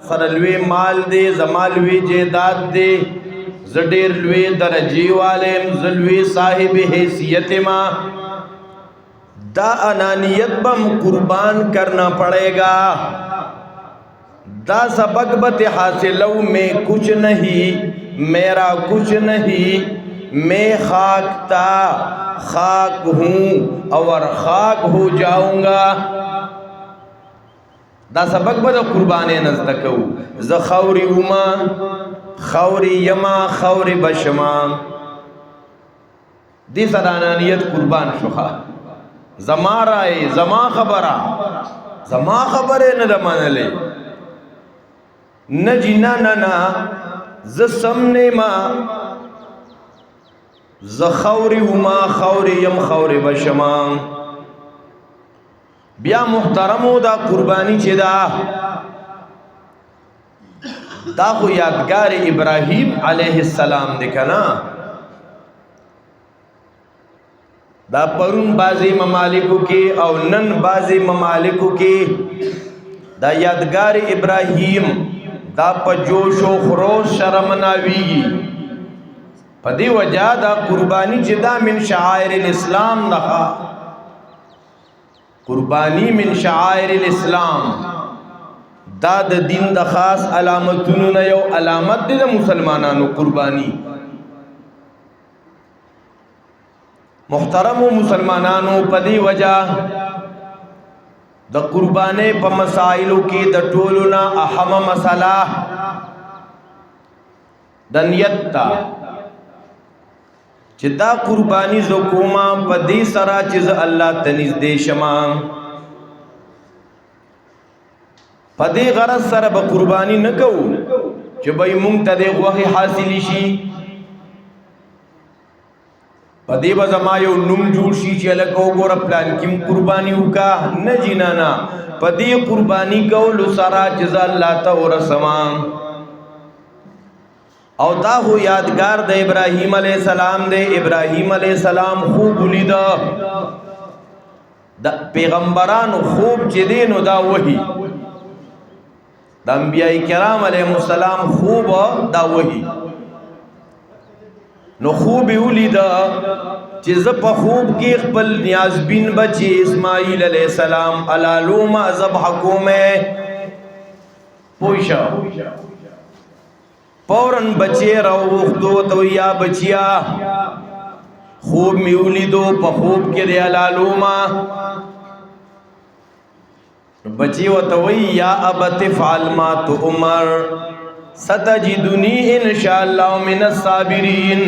سره لوی مال دی، زما لوی جیداد دی، زه ډېر لوی درجې والی یم، زه لوی صاحب حیثیت ما. دا انانیت بم قربان کرنا پڑے گا. دا سبق بت حاصلو میں کچھ نہیں، میرا کچھ نہیں، میں خاک تا خاک ہوں اور خاک ہو جاؤں گا. دا سبق بت قربان نزدکو. ز خوری اوما خوری یما خوری بشما. دی سر انانیت قربان شخا. زما رائے زما خبرہ زما خبرے نہ دمانلے نہ جنا نہ ز سمنے ما ز خوری وما خوری یم خوری بشما. بیا محترمو دا قربانی چی دا خو یادگار ابراہیم علیہ السلام دکھنا. دا پرون بازی ممالکو کی او نن بازی ممالکو کی دا یادگار ابراہیم دا پا جوش و خروش شرمناوی پا دی وجہ دا قربانی چی دا من شعائر الاسلام دخا. قربانی من شعائر الاسلام دا دا دین دا خاص علامتونو نا یو علامت دی دا مسلمانانو قربانی. محترم و مسلمانانو پدی وجہ دا قربانے پا مسائلو کی دا ٹولونا اہم مسئلہ دا نیت تا. چی دا قربانی زکوما پدی سرا چیز اللہ تنیز دے شما. پدی غرض سر با قربانی نکو چی بھئی مونگ دے وحی حاصلی شی، پدی با زمایو نم جوڑ شی چی لکو گورا پلان کم قربانی ہوکا نا جنانا. پدی قربانی کولو سرا جزا اللہ تا و رسمان. او دا ہو یادگار دا ابراہیم علیہ السلام دے. ابراہیم علیہ السلام خوب لیدا دا پیغمبران خوب چی دینو دا وحی دا انبیاء کرام علیہ السلام خوب دا وحی نو خوب اولیدا چیز پا خوب کی خپل نیازبین بچی اسماعیل علیہ السلام علالوما ذبحکو میں پوشا پورن بچے رو اختو تو یا بچیا خوب میں اولیدو پا خوب کی دے علالوما بچی و توی یا ابت فعل ما تو عمر ستجدنی انشاءاللہ من الصابرین.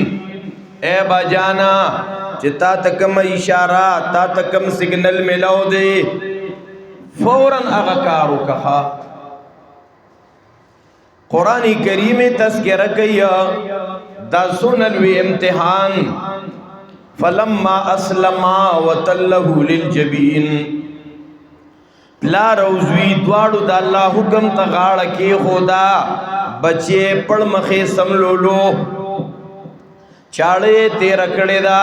اے با جانا چی تا تکم اشارہ تا تکم سگنل ملاو دے فوراً اغاکارو کہا. قرآن کریم تذکرہ کیا دا سنلوی امتحان. فلما اسلما وتلہو للجبین. پلا روزوی دوارو دا اللہ حکم تغاڑ کی خدا بچے پڑ مخی سملولو چاڑے تیرہ کڑے دا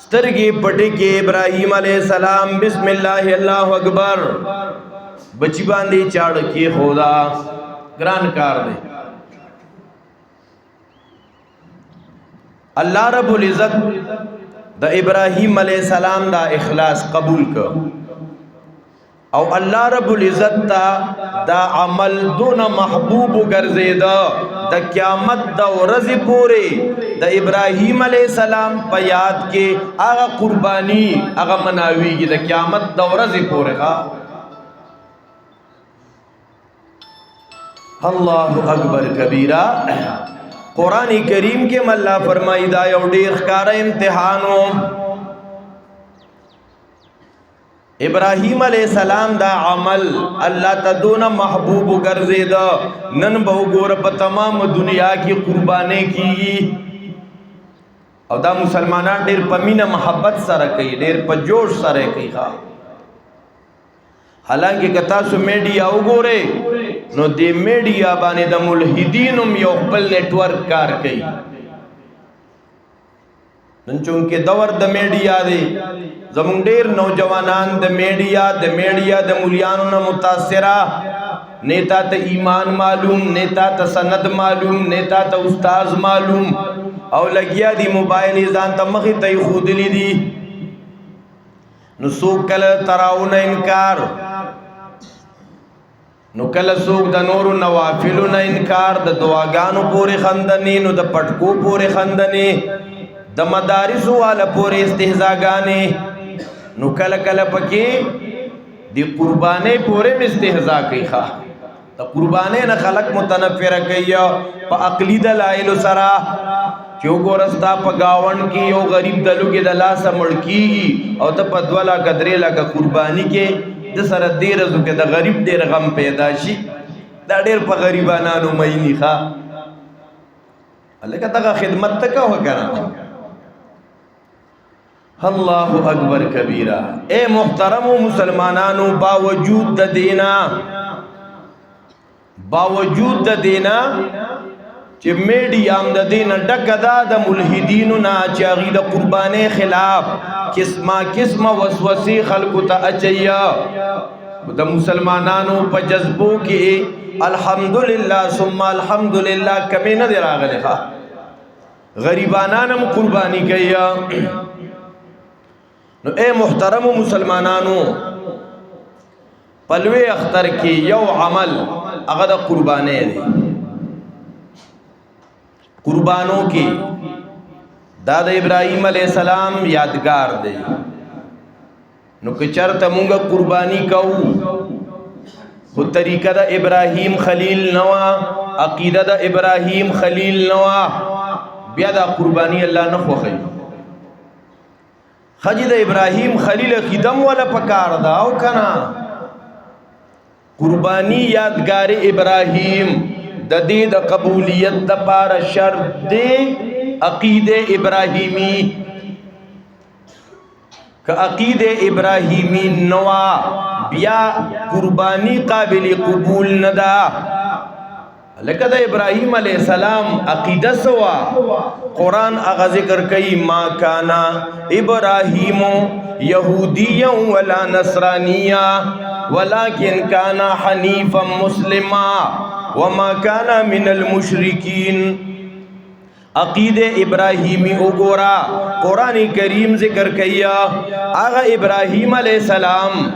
سترگی پٹی کے ابراہیم علیہ السلام بسم اللہ اللہ اکبر بچی باندی چاڑ کی خدا گران کار دے. اللہ رب العزت دا ابراہیم علیہ السلام دا اخلاص قبول کر او اللہ رب العزت دا عمل دون محبوب گرزے دا قیامت دا ورز پورے دا ابراہیم علیہ السلام پا یاد کے آغا قربانی آغا مناوی گی دا قیامت دا ورز پورے گا. اللہ اکبر کبیرہ. قرآن کریم کے ملا فرمائی دا یو دیر خکار امتحانوں. ابراہیم علیہ السلام دا عمل اللہ تا دونا محبوب گرزے دا نن بہو گور پا تمام دنیا کی قربانے کی او دا مسلمانان دیر پا مین محبت سر کئی دیر پا جوش سر کئی خواہ. حالانکہ کتا سو میڈیا او گورے نو دے میڈیا بانے دا ملحدینم یو قبل نیٹورک کار کئی. نن چونکہ دور دا میڈیا دے زمان دیر نوجوانان دا میڈیا دا مولیانو نا متاثرہ نیتا تا ایمان معلوم، نیتا تا سند معلوم، نیتا تا استاز معلوم، او لگیا دی موبائل ځان ته مخې ته خودلی دی. نو څوک کله تراون انکار، نو کله څوک د نورو نوافلو نه انکار، د دعاګانو پورې خندنې، نو د پټکو پورې خندنې، د مدارسو والا پورې استهزاګانې، نو کله کله پکې دی قربانې پورې استهزا کوي. د قربانې نه خلق متنفره کوي په عقلی دلایل سره، چې وګوره ستا په ګاونډ کې یو غریب د لوږې د لاسه مړ کېږي او ته په 2 لکه 3 لکه قرباني کې، د سره دې ورځو کې د غریب ډېر غم پیدا شي. دا ډېر په غریبانانو میني ښه هلکه دغه خدمت ته کوه که نه. الله اکبر کبیره. اے محترمو مسلمانانو، باوجود د دینا چې میډیا د دین ډکه ده د ملحدینو نه، چې هغوی د قربانۍ خلاف قسمه وسوسې خلکو ته اچوي. د مسلمانانو په جذبو کې الحمدلله ثم الحمدلله کمې نه دی راغلی، غریبانان هم قرباني کوي. نو اے محترمو مسلمانانو، په لوی اختر کې یو عمل هغه د قربانۍ دی. قربانوں کی دادا ابراہیم علیہ السلام یادگار دے. نو کہ چرتا مونگا قربانی کہو، خود طریقہ دا ابراہیم خلیل نوا، عقیدہ دا ابراہیم خلیل نوا، بیا دا قربانی اللہ نخو خیل. خجی دا ابراہیم خلیل عقیدم والا پکار داو کنا. قربانی یادگار ابراہیم د دې د قبولیت د پاره شرط دی عقیده ابراهیمی. که عقیده ابراهیمی نوا بیا قربانی قابل قبول ندا. لکه د ابراهیم علیہ السلام عقیده سوا قرآن اغا ذکر کئی ما کانا ابراہیم یہودیا ولا نصرانیا ولیکن کانا حنیفا مسلما وما کانا من المشرکین. عقید ابراہیمی اگورا قرآن کریم ذکر کیا. آغا ابراہیم علیہ السلام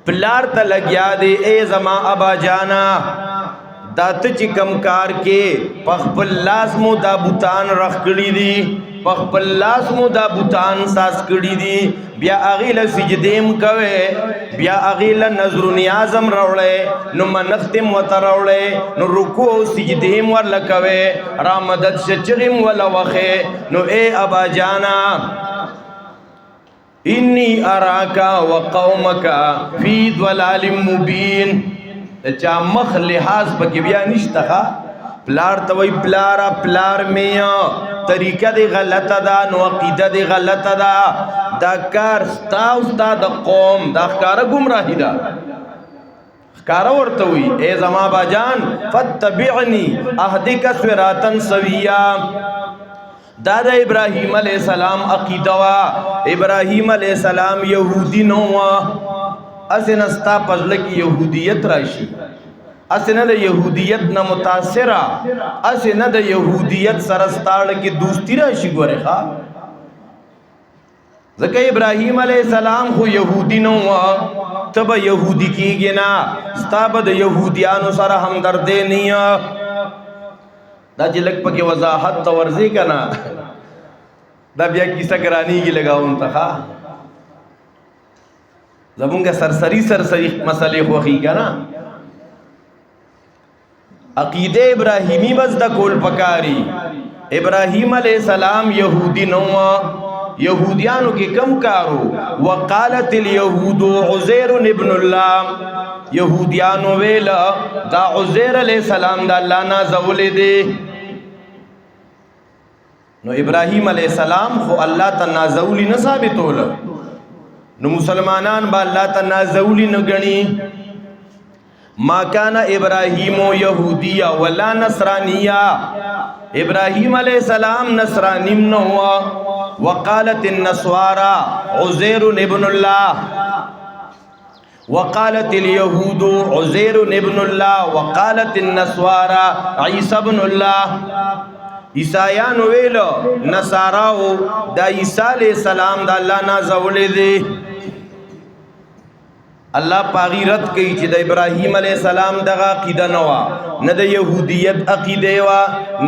پلار تا لگیا دے اے زما ابا جانا دات چی کم کار کے پخپل لازمو دا بوتان رخ کری دی، پخپل لازمو دا بوتان ساس کری دی. بیا اغیل سجدیم کوئے، بیا اغیل نظر و نیازم روڑے، نو منختم و تروڑے، نو رکو سجدیم ورلکوئے، رامدد شچغیم ولوخے. نو اے ابا جانا انی اراکا و قومکا فی ضلال مبین. چا مخ لحاظ پکی بیا نشتا خوا پلار توی پلارا پلار میا طریقہ دی غلط دا، نو عقیدہ دی غلط دا، دا کار ستا استا دا قوم دا خکارا گمراہی دا. خکارا ورطوی اے زما با جان فتبعنی اہدک صراطا سویا. دادا ابراہیم علیہ السلام عقیدہ وا. ابراہیم علیہ السلام یہودی نوا، اسن استا پزل کی یہودیت راشی، اسن دا یہودیت نا متاثرہ، اسن دا یہودیت سرستاڑ کی دوستی راشی گورے خواہ. ذکر ابراہیم علیہ السلام خو یہودی نوا، تب یہودی کی گنا ستاب دا یہودیانو سر ہمدردے نیا. دا جلک پا کی وضاحت تورزی کنا دا بیا کیسا کرانی کی لگاؤن تخا زمونگا سرسری مسئلے خوخی کا نا. عقید ابراہیمی بس دا کول پکاری. ابراہیم علیہ السلام یہودی نوا، یہودیانو کے کم کارو. وقالت الیہود عزیر ابن اللہ، یہودیانو ویلا دا عزیر علیہ السلام دا اللہ نازول دے. نو ابراہیم علیہ السلام خو اللہ تا نازولی نثابتولا، نو مسلمانان با اللہ تا نازولی نگنی. ما کان ابراہیم یہودیہ ولا نصرانیہ، ابراہیم علیہ السلام نصرانیم نہ ہوا. وقالت النصارى عزیر ابن اللہ، وقالت اليهود عزير ابن الله وقالت النصارى عيسى ابن الله. عیسایان ویلو نصاراو دا عیسی علیہ السلام دا الله نازولې دي. الله پاغي رد کوي چې د ابراهیم علیہ السلام دغه عقیده نه وا، نه د يهودیت عقیده وا،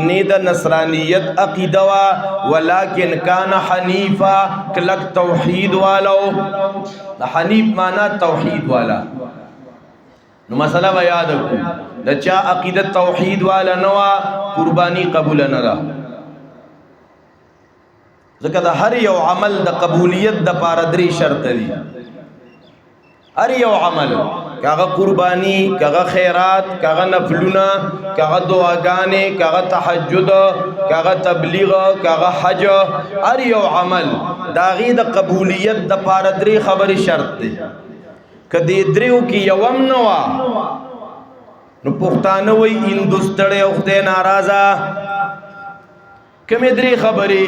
نه د نصرانیت عقیده وا، ولکن کان حنیفا کلک توحید والو. د حنیف معنا توحید والا. نو مسله و یاد کو د چا عقیده توحید والا نه وا قربانی قبول نه را. ځکه د هر یو عمل د قبولیت د پاره درې شرط دي. هر یو عمل کاغه قربانی، کاغه خیرات، کاغه نفلونه، کاغه دعاګانې، کاغه تهجد، کاغه تبلیغ، کاغه حج، هر یو عمل داغي د قبولیت د پاره درې خبرې شرط دي. کدی دریو کې یوم نه وا نو پښتانه وای هندوستړی او خدای ناراضه. کومې درې خبرې؟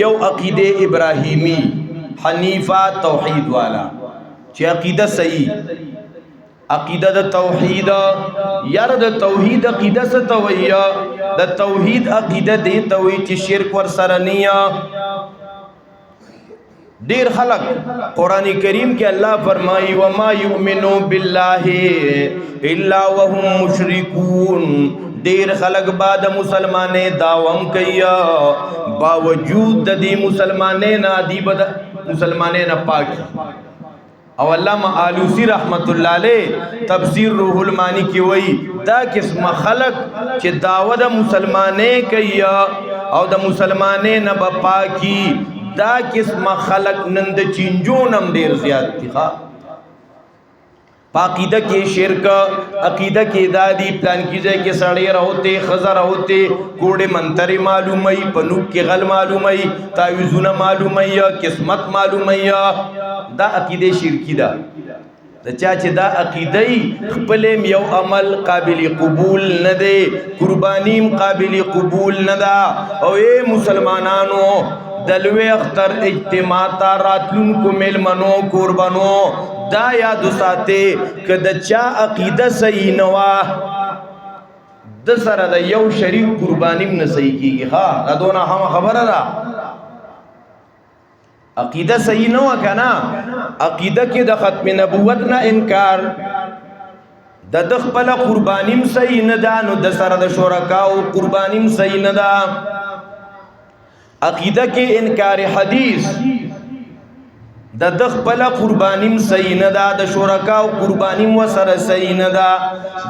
یو عقیده ابراهیمی حنیفه توحید والا، چې عقیده صحیح، عقیده د توحید. یار د توحید عقیده څه ته وایي؟ د توحید عقیده دې ته وایي چې شرک ور سره نه. ډیر خلق قران کریم کې الله فرمایي وما یؤمنو بالله الا وهم مشرکون. ډیر خلق بعد مسلمانې داوم کوي باوجود د دې مسلمانې نه دی بد مسلمانې نه پاکي. او علامہ آلوسی رحمت اللہ علیہ تفسیر روح المانی کی وئی دا قسم خلق چې دعوت مسلمانې کوي او د مسلمانې نه بپاکی، دا قسم خلق نند چینجونم ډیر زیات دي. عقیدہ کې شرک، عقیدہ کې دادی پلان کیږي کې سړی راوته خزر راوته کوډه منتری معلومي، پنوک کې غل معلومي، تعویذونه معلومي، قسمت معلومي. دا عقیده شرکی ده. د چا چې دا عقیده خپل یو عمل قابل قبول نه دی، قربانیم قابل قبول نه ده. او اے مسلمانانو دلوی اختر اجتماع تا راتلون کو مل منو قربانو دا یاد ساته که د چا عقیده صحیح نوا د سره د یو شریک قربانیم نه صحیح کیږي. ها دا دونه هم خبره ده. عقیده صحیح نوا کنا، عقیده کې د ختم نبوت نه انکار، د خپل قربانیم صحیح نه ده، نو د سره د شرکاو قربانیم صحیح نه ده. عقیدہ کے انکار حدیث د خپل قربانیم صحیح نه ده، د شرکاو قربانیم وسره صحیح نه ده.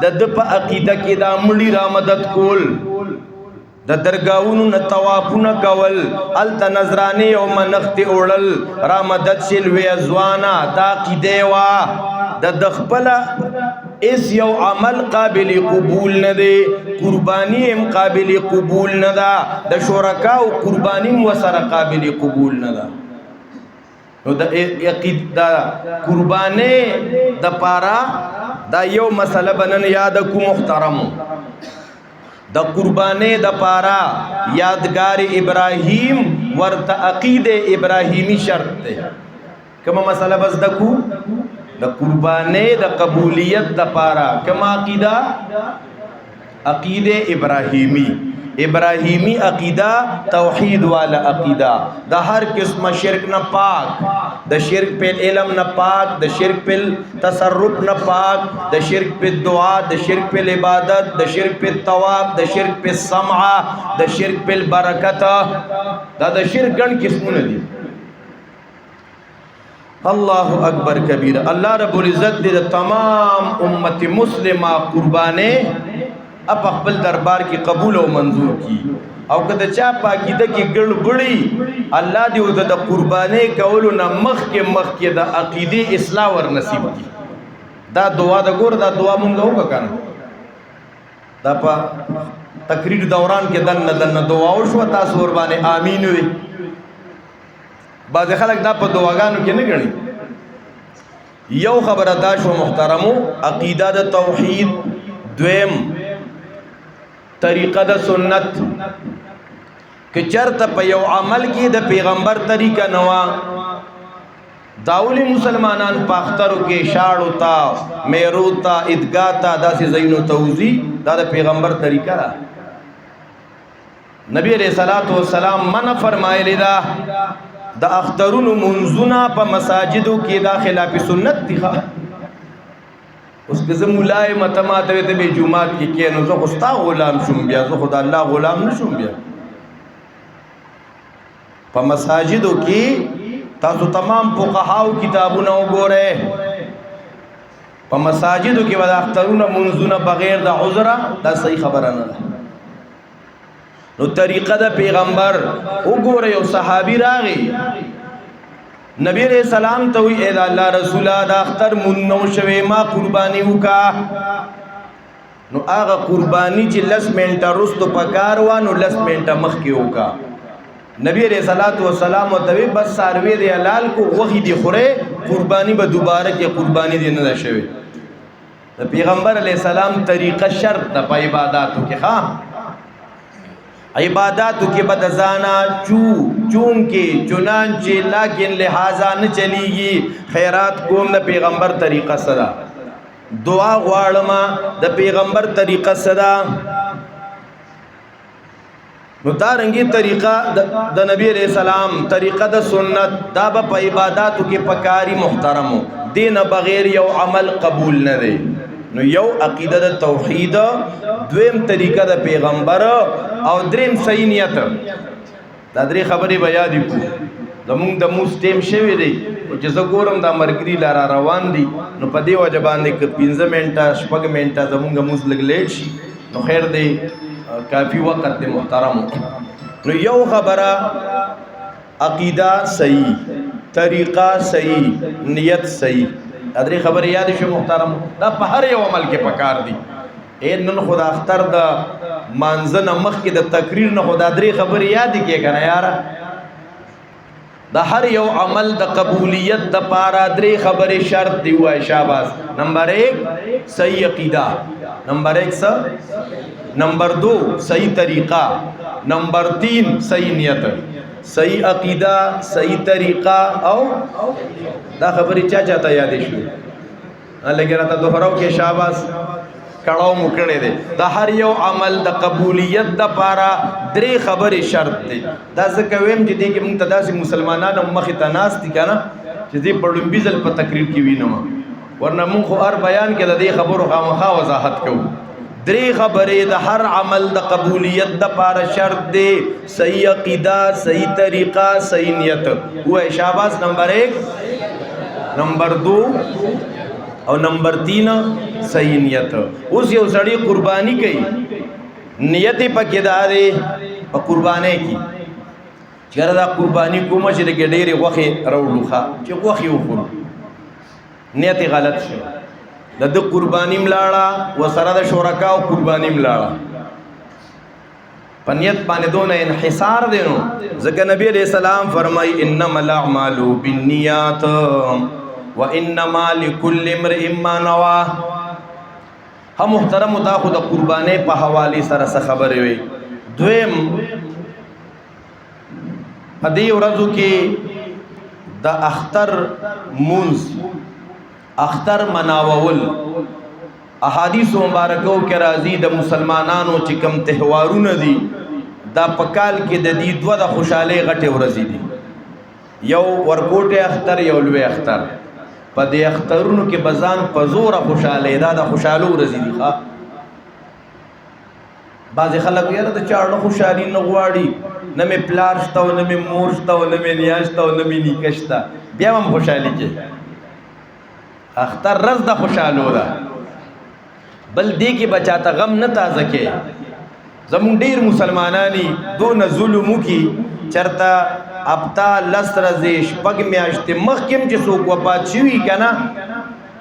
د په عقیده کې دا مړی را مدد کول، د درگاہونو نه طوافونه کول، الته نظرانه او منخت اورل را مدد شل وی ازوانا، دا عقیده وا د خپل اس یو عمل قابل قبول نه دی، قربانی هم قابل قبول نه ده، د شرکاو قربانی وسره قابل قبول نه ده. نو د عقیده قربانی د پارا دا یو مسله بنن یاد کو محترم. د قربانی د پارا یادگار ابراهیم ورته عقیده ابراهیمی شرط ده. کومه مسله بس دکو د قربانی د قبولیت د پارا کما عقیده؟ عقیده ابراهیمی. ابراهیمی عقیده توحید والا عقیده، د هر قسم شرک نه پاک، د شرک په علم نه پاک، د شرک په تصرف نه پاک، د شرک په دعا، د شرک په عبادت، د شرک په ثواب، د شرک په سمع، د شرک په برکت. دا د شرک ګڼ قسمونه دي. اللہ اکبر کبیر. اللہ رب العزت دے تمام امت مسلمہ قربانے اب خپل دربار کی قبول و منظور کی. او کده چا پاکیده کی گڑبڑی اللہ دے د قربانے کولو نا مخ کے دا عقیدی اصلاح ور نصیب کی. دا دعا دا گور دا دعا مونگا ہوگا کانا دا پا تقریر دوران کے دن دعاو شو تاس وربانے آمین ہوئی. بعض خلق دا په دعاګانو کې نه غني. یو خبره دا شو محترمو، عقیده د توحید، دویم طریقه د سنت. که چرته په یو عمل کې د پیغمبر طریقه نوا، داولی مسلمانان پاخترو کې شاړو تا میرو تا ادګا تا داسې زینو توزی دا د پیغمبر طریقه ده. نبی علیہ الصلوۃ والسلام منع فرمایلی دا د اخترونو منځونه په مساجدو کې دا خلاف سنت دي. اوس که زه مولای متماته ته به جمعات کې کینو زه خو ستا غلام شوم بیا زه خدا الله غلام نشم بیا. په مساجدو کې تاسو تمام فقهاو کتابونه وګورئ. په مساجدو کې ودا اخترونه منځونه بغیر د عذر دا صحیح خبره نه ده. نو طریقه د پیغمبر وګورئ. یو صحابي راغی نبی علیہ السلام ته وی اے الله رسولا دا اختر مونږ نو شوي ما قرباني وکا. نو هغه قرباني چې لس منټه رستو پکار و نو لس منټه مخکې وکا. نبی علیہ الصلوۃ والسلام ته بس ساروی دی حلال کو وحی دی خوره قربانی به دوباره کې قربانی دی نه شوی. د پیغمبر علیہ السلام طریقه شرط د په عبادتو کې عبادتو کې بدزانا چون کې چنانچه لیکن لہذا نه چلیږي. خیرات کوم د پیغمبر طریقه صدا دعا غواړم د پیغمبر طریقه صدا. نو دارنګي طریقه د نبی علیہ السلام طریقه د سنت دا په عبادتو کې پکاري محترمو دین بغیر یو عمل قبول نه دی. نو یو عقیده د توحید، دویم طریقه د پیغمبر او دریم صحیح نیت. دا درې خبرې بیا دي کو زمونږ د موس ټیم شوی دی چې زه ګورم دا مرګري لاره روان دي نو په دې وجه باندې که 15 منټه 6 منټه زمونږ موس لګ لیټ شي نو خیر دی کافی وقت دی محترم. نو یو خبره عقیده صحیح، طریقہ صحیح، نیت صحیح. ادری خبر یاد شو محترم دا په هر یو عمل کې پکار دی. اے نن خدا اختر دا مانزن مخ کې د تقریر نه خدا درې خبر یاد کې کنه یار. دا هر یو عمل د قبولیت د پارا درې خبرې شرط دی وای شاباش. نمبر 1 صحیح عقیدہ، نمبر 1 نمبر 2 صحیح طریقہ، نمبر 3 صحیح نیت. صحیح عقیدہ، صحیح طریقہ او دا خبرې چا چاته یادې شو لکه راته دوهراو کې شاباش کړهو مو کړی دی. دا هر یو عمل د قبولیت د پاره درې خبرې شرط دی. دا ځکه ویم چې دې کې موږ ته داسې مسلمانانو مخې ته ناست دي که نه چې دې په لومبي ځل په تقریر کې وینم، ورنه موږ خو هر بیان کې د دې خبرو خامخا وضاحت کوو. درې خبرې د هر عمل د قبولیت د پاره شرط دی. صحیح عقیدہ، صحیح طریقہ، صحیح نیت. وای شاباش. نمبر 1 نمبر 2 او نمبر 3 صحیح نیت. اوس یو سړی قربانی کوي نیت پکې دا دی په قربانی کې چېرې دا قربانی کومه چې د ډېرې غوښې راوړو چې غوښې وخورو نیت غلط شو. د قربانی ملاړه و سره د شرکا او قربانی ملاړه په نیت باندې دونه انحصار دی. نو ځکه نبی علیہ السلام فرمای انما الاعمال بالنیات وانما لكل امرئ ما نوى. هم محترم دا خو د قربانی په حواله سره څه خبرې وي. دویم په دې ورځو کې د اختر منز اختر مناول احادیث مبارکو کې راځي د مسلمانانو چې کوم تهوارونه دي دا پکال کې د دې دوه د خوشاله غټه ورځې دي. یو ورکوټه اختر، یو لوی اختر. په دې اخترونو کې بزان په زور خوشاله دا د خوشاله ورځې دي. ښا بعض خلک یاره د چاړو خوشالي نه غواړي، نه مې پلار شته او نه مې مور شته او نه مې نیا شته او نه مې نیکه شته، بیا هم خوشالي کې اختر رز د خوشالو ده. بل دې کې بچاته غم نه تازه کې. زمون ډیر مسلمانانی دون ظلمو کې چرته ابتا لس رزې شپږ میاشتې مخکې چې څوک وفات شوي که نه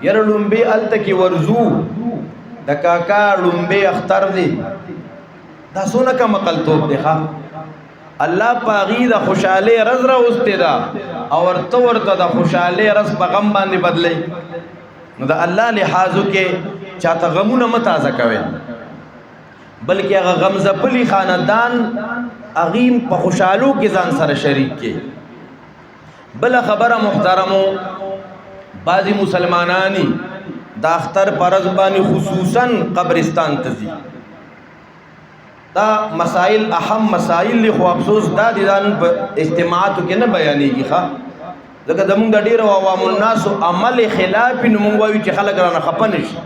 یاره لومبې هلته کې ورځو د کاکا لومبې اختر دی. دا څونه کم عقلتوب دی. الله په هغې د خوشحالۍ رز راوستې ده او ورته د خوشحالۍ رز په غم باندې بدلی. نو د الله لحاظو کې چاته غمونه مه تازه کوئ، بلکې هغه غم ځپلي خاندان هغې په خوشحالو کې ځان سره شریک کې. بل خبره محترمو بعضی مسلمانانی دا اختر پرز باندې خصوصا قبرستان ته ځي. دا مسائل اهم مسائل لی خو افسوس دا دي ځان په اجتماعاتو کې نه بیانېږي ښه ځکه زمونږ د ډېرو عوام الناسو عمل خلاف نو مونږ وایو چې خلک رانه خفه نه شي.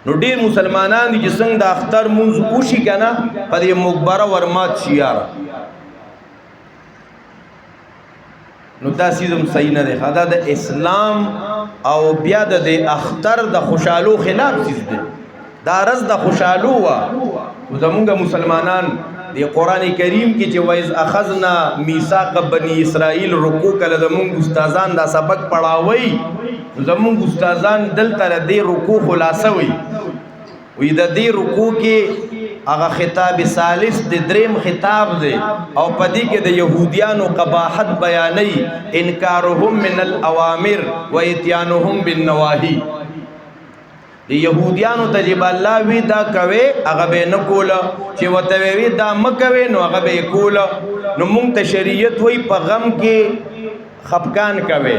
نو ډېر مسلمانان دي چې څنګه د اختر مونځ وشي که نه په دې مقبره ورمات شي یاره نو دا سیزم صحیح نه دی. دا د اسلام او بیا د اختر د خوشحالو خلاف چیز دی. دا رز د خوشحالو وا زمونږ مسلمانان د قرآن کریم کې چې وایز اخذنا میثاق بنی اسرائیل رکوع کله زمونږ استادان دا سبق پڑھاوي زمونږ استادان دلته د دې رکوع خلاصه وي وی د دې رکوع کې هغه خطاب ثالث د دریم خطاب دی او پدې کې د يهوديانو قباحت بیانې انکارهم من الاوامر و اتيانهم بالنواهي. د يهوديانو ته جب الله وی دا کوي هغه به نه کوله چې وته وی دا مکوي نو هغه به کوله. نو مونږ ته شریعت وی په غم کې خفقان کوي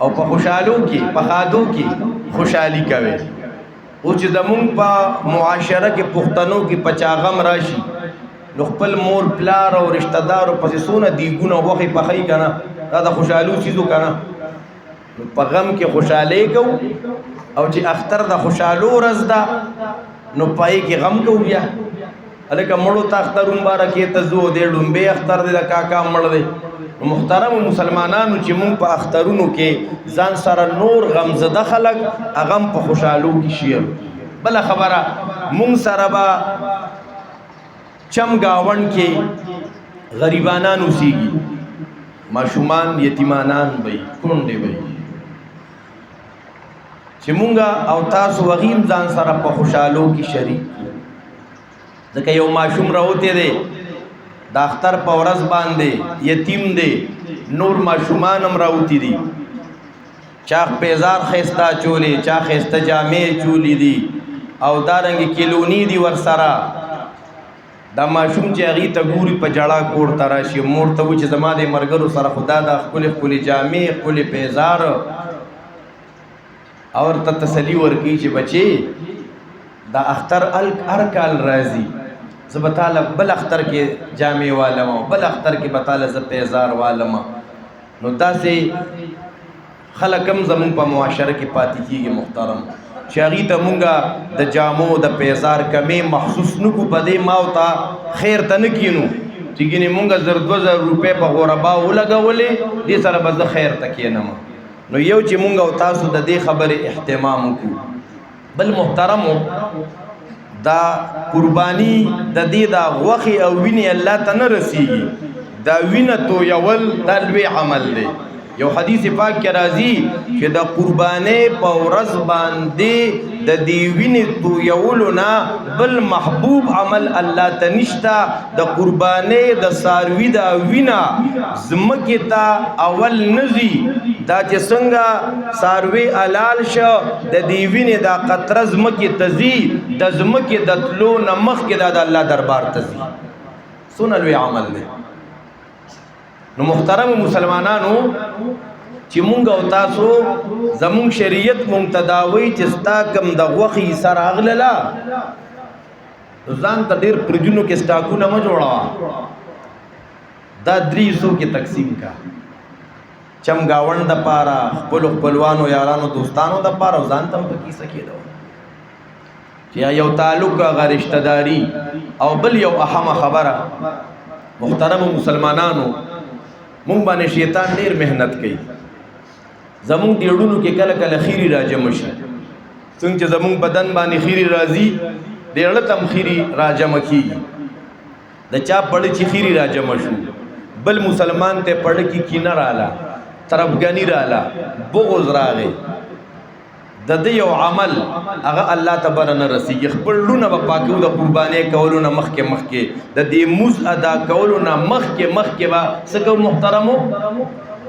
او په خوشحالو کې په خادو کې خوشحالي کوي. او چې زمونږ په معاشره کې پښتنو کې پچا غم راشي نو خپل مور پلار او رشتہ دارو پسې څونه دیګونه وخی پخی کنه دا د خوشحالو چیزو کنه په غم کې خوشحالي کو او چې اختر د خوشحالو ورځ ده نو پای کې غم کو بیا الکه مړو ته اختر مبارکې ته زو دې ډومبه اختر دې د کاکا مړ دی. محترم مسلمانانو چې مونږ په اخترونو کې ځان سره نور غمزده خلک اغم په خوشحالو کې شیر. بل خبره مونږ سره به چم گاون کې غریبانان اوسېږي ماشومان یتیمانان به کونډې به چې مونږه او تاسو وغیم ځان سره په خوشحالو کې شریک ځکه یو ماشوم راوته دی د اختر په ورځ باندې یتیم دی نور ماشومان هم راوتی دي چا پیزار خسته چولی چا خسته جامې چولی دي او دارنګ کلونی دی ور سره دا ماشوم چې هغې ته ګوري په جړه کور ته راشي مور ته و چې زما د ملګرو سره خدا دا ښکلې ښکلې جامې ښکلې پیزار او ورته تسلي ورکوي چې بچې دا اختر هر کال راځي زه به تاله بل اختر کې جامې والم او بل اختر کې به تاله زه پیزار والم. نو داسې خلک هم زمونږ په معاشره کې پاتې کېږي محترم چې هغې ته مونږه د جامو د پیزار کمې محسوس نه کړو په دې ما او تا خیر ته نه کینو چې ګینې مونږه 2,000 روپۍ په غوربا ولګولې دې سره به زه خیر ته کېنم. نو یو چې مونږ او تاسو د دې خبرې احتمام وکړو. بل محترمو دا قربانی د دې دا غوخي او ویني الله ته نه رسیږي دا وینه تو یول دا لوی عمل دی. یو حدیث پاک کې راځي چې د قربانې په ورځ باندې د دې وینې تو یولو نه بل محبوب عمل الله ته نشته. د قربانې د ساروي دا وینه زمکې ته اول نزي دا چې څنګه ساروي حلال شو د دې وینې دا قطره زمکې ته ځي د زمکې د تلو نه مخکې دا د الله دربار ته ځي. څونه لوی عمل دی. نو محترم مسلمانانو چې مونږ او تاسو زمونږ شریعت مونږ تداوی چې ستا کم د غوښې سره اغلله ځان ته ډېر پرجونو کې سټاکونه مه جوړوه دا 300 کې تقسیم کا چمګاوند د پاره خپل خپلوانو یارانو دوستانو د پاره ځان تم پکې سکیدو چې یو تعلق غیر رشتہ داری او بل یو اهم خبره محترم مسلمانانو مونږ باندې شیطان ډیر مهنت کوي زمونږ دیړونو کې کله کله خیری راجم شي څنګه چې زمونږ بدن باندې خیری راځي دیړه تم خیری راجم کی د چا پړ چې خیری راجم شو بل مسلمان ته پړ کی کینه رااله طرفګانی رااله بغض راغی د دې یو عمل هغه الله تبارک نه رسیږي خپل لونه په پاکو د قربانې کولو نه مخکې د دې موز ادا کولو نه مخکې با سکو محترمو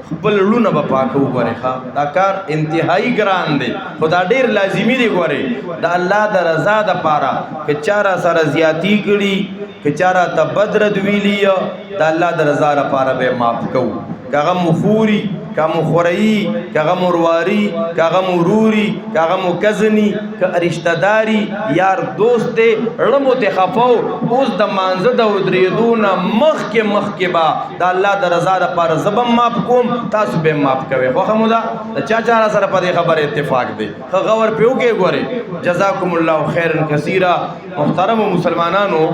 خپل لونه په پاکو غوړي ښا دا کار انتهایی ګران دی خدا ډیر لازمی دی غوړي د الله د رضا د پاره که چارا سره زیاتی کړي که چارا ته بدرد ویلی د الله د رضا لپاره به معاف کوو کاغه مخوري کا مخوري کاغه مرواري کاغه مروري کاغه مکزني کا رشتہ داري یار دوست دې رمو ته خفاو اوس د مانزه د ودریدونه مخ کې با د الله د رضا لپاره زبم ماپ کوم تاسو به ماپ کوي خو خمودا چا سره په دې خبره اتفاق دی غور پیو کې ګوري جزاکم الله خیرا کثیرا محترم مسلمانانو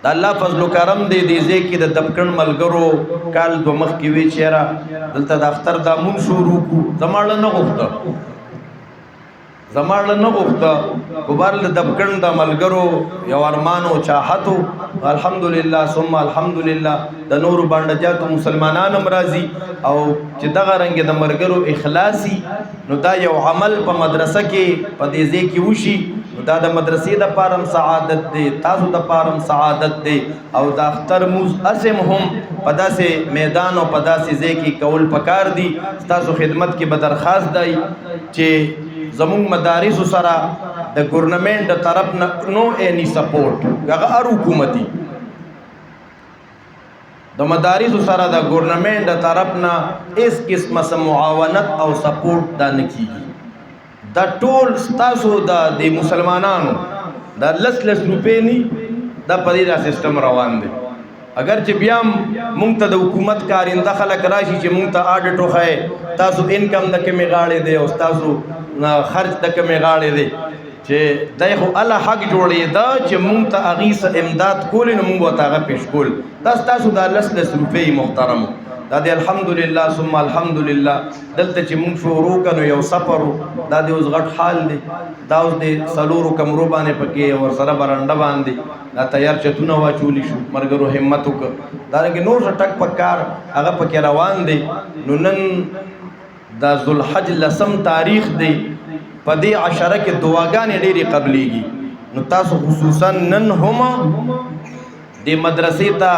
د الله فضل و کرم دی دې ځکه د دبکن ملګرو کال دو مخ کې وی چیرې دلته د اختر د مون شروع کو زماړه نه غوښته کوبار د دبکن د ملګرو یو ارمانو چاحتو الحمدلله ثم الحمدلله د نور باندې جاتو مسلمانانو مرضی او چې دغه رنګ د ملګرو اخلاصي نو دا یو عمل په مدرسه کې په دې ځکه وشي دا د مدرسې د پارم سعادت دی تاسو د پارم سعادت دی او د اختر موز اسم هم په داسې میدان او په داسې ځای کې کول پکار دي تاسو خدمت کې به درخواست دی چې زمون مدارس سره د ګورنمنت د طرف نه نو اني سپورټ هغه ار حکومتي د مدارس سره د ګورنمنت د طرف نه اس قسمه معاونت او سپورټ دا نکېږي دا ټول ستاسو د مسلمانانو دا لس روپے نی دا پدې دا سیستم روان دی اگر چې بیا مونږ ته د حکومت کارنده خلک راشي چې مونږ ته آډټ وخایي تاسو انکم د کمې غاړې دی او تاسو خرج د کمې غاړې دی چې دای خو الله حق جوړې دا چې مونږ ته هغې څه امداد کولې نو مونږ ورته هغه پیش کول دا ستاسو دا لس روپۍ محترمو دا دی الحمدلله ثم الحمدلله دلته چې مونږ شروع کړو یو سفر دا دی اوس غټ حال دی دا اوس د څلورو کمرو باندې پکې ورسره برنډه باندې دا تیار چتونه واچولی شو مرګرو همت وکړه دارنګې نور ټک پکار هغه پکې روان دی نو نن دا ذوالحج لسم تاریخ دی په دې عشره کې دعاګانې ډېرې قبلېږي نو تاسو خصوصا نن هم د مدرسې ته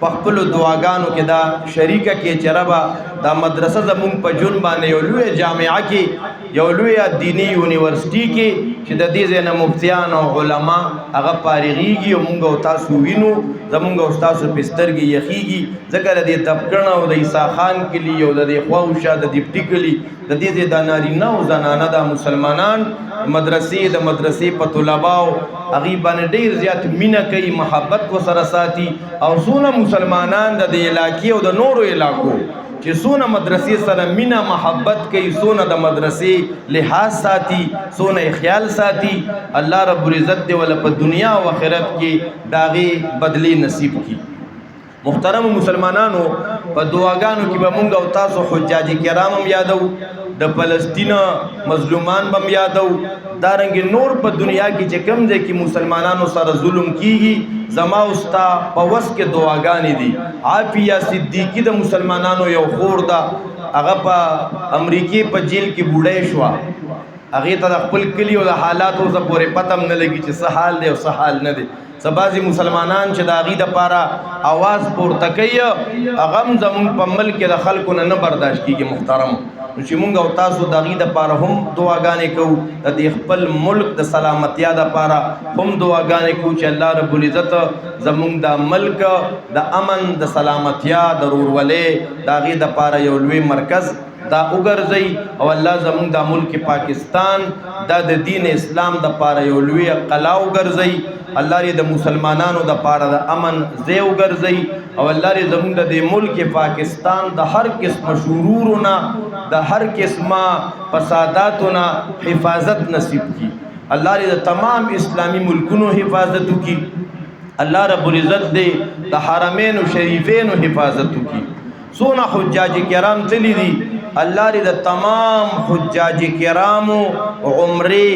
په خپلو دعاګانو کې دا شریکه کې چې ربه دا مدرسه زمونږ په جون باندې یو لویه جامعه کې یو لویه دیني یونیورسټي کې چې د دې ځای نه مفتیان او علما هغه فارغېږي او مونږ او تاسو وینو زمونږ او ستاسو پې سترګې یخېږي ځکه د دې تبکڼ او د عیسی خان کلي او د دې خواوشا د دیپټي کلي د دې ځای دا نارینه او زنانه دا مسلمانان مدرسې په طلباو هغې باندې ډېر زیات مینه کوي محبت ورسره ساتي او څونه مسلمانان د دې علاقې او د نورو علاقو چې څونه مدرسې سره مینه محبت کوي څونه د مدرسې لحاظ ساتي څونه خیال ساتي الله رب العزت دې ولا په دنیا او آخرت کې د هغې بدلې نصیب کړي محترم مسلمانانو په دعاګانو کې به مونږ او تاسو حجاج کرام هم یادو د فلسطین مظلومان به هم یادو دارنګې نور په دنیا کې چې کوم ځای کې مسلمانانو سره ظلم کیږي زما او ستا په وس کې دعاګانې دي عافیه صدیقي د مسلمانانو یو خور ده هغه په امریکې په جیل کې بوډۍ شوه هغې ته د خپل کلي او د حالاتو څه پورې پته هم نه لګي چې څه حال دی او څه حال نه دی څه بعضې مسلمانان چې د هغې دپاره اواز پورته کوي هغه هم زمونږ په ملک کې د خلکو نه برداشت کېږي محترمو نو چې مونږ او تاسو د هغې دپاره هم دعاګانې کوو د دې خپل ملک د سلامتیا دپاره هم دعاګانې کوو چې الله رب العزت زمونږ د ملک د امن د سلامتیا د رورولۍ د هغې دپاره یو لوی مرکز دا وګرځي او الله زمونږ د ملک پاکستان دا د دین اسلام دپاره یو لوی قلعه وګرځي الله دې د مسلمانانو دپاره د امن ځای وګرځي او الله دې زمونږ د دې ملک پاکستان د هر قسمه شرورو نه د هر قسمه فساداتو نه حفاظت نصیب کړي الله دې د تمام اسلامي ملکونو حفاظت وکړي الله رب العزت دې د حرمین شریفین حفاظت وکړي څونه حجاج کرام تللی دي الله دې د تمام حجاج کرامو عمرې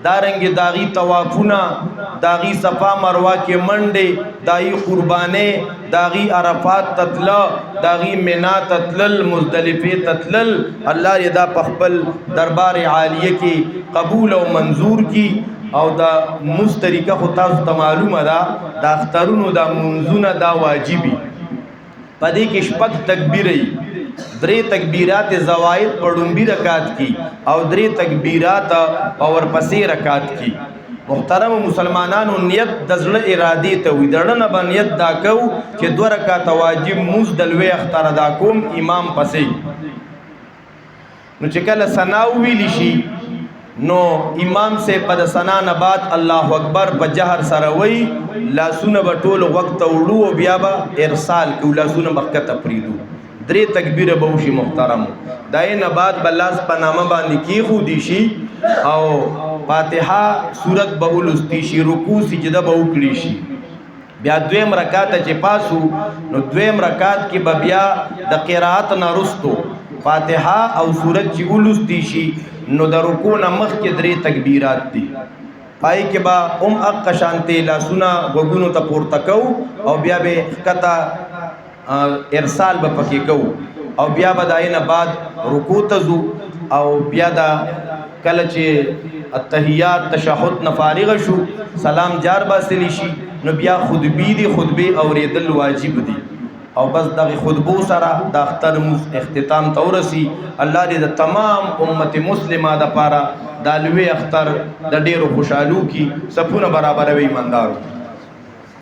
دارنګې د هغې طوافونه د هغې صفا مروه کې منډې د هغې قربانۍ د هغې عرفات ته تله د هغې منا ته تلل مزدلفې ته تلل الله دې دا په خپل دربار عالیه کې قبول او منظور کړي او د مونځ طریقه خو تاسو ته معلومه ده د اخترونو د مونځونه دا واجبي په دې کې شپږ تکبیرې 3 تکبیرات زوائد په ډومبي رکعت کې او 3 تکبیرات په ورپسې رکعت کې محترم مسلمانانو نیت د زړه ارادې ته وي، د زړه نه به نیت دا کوو چې 2 رکعاته واجب مونځ د لوی اختر ادا کوم امام پسې. نو چې کله ثنا وویلی شي نو امام سے په د ثنا نه بعد الله اکبر په جهر سره وی، لاسونه به ټول وخت وړو او بیا به ارسال کوو، لاسونه به ښکته پرېږدو، 3 تکبیره به وشي محترمو. دای نه بعد به لاس په نامه باندې کېښودی شي او فاتحه سورت به ولوستی شي، رکوع سجده به وکړي شي. بیا 2 رکعت چې پاسو نو 2 رکعت کې به بیا د قرائت نه رستو فاتحه او سورت چې ولوستی شي نو د رکوع نه مخکې 3 تکبیرات دي، پای کې به حق شانته لاسونه غوږونو ته پورته کوو او بیا به ښکته ارسال به پکې کوو او بیا به دای نه بعد رکوع ته ځو او بیا دا کله چې التحیات تشهد نه فارغ شو سلام جار باسلی شي نو بیا خطبې دي، خطبې اوریدل واجب دي او بس دغه خطبو سره د اختر اختتام ته ورسي. الله دې د تمام امت مسلمه د پاره د لوی اختر د ډیرو خوشحالو کی صفونه برابروي ایماندارو.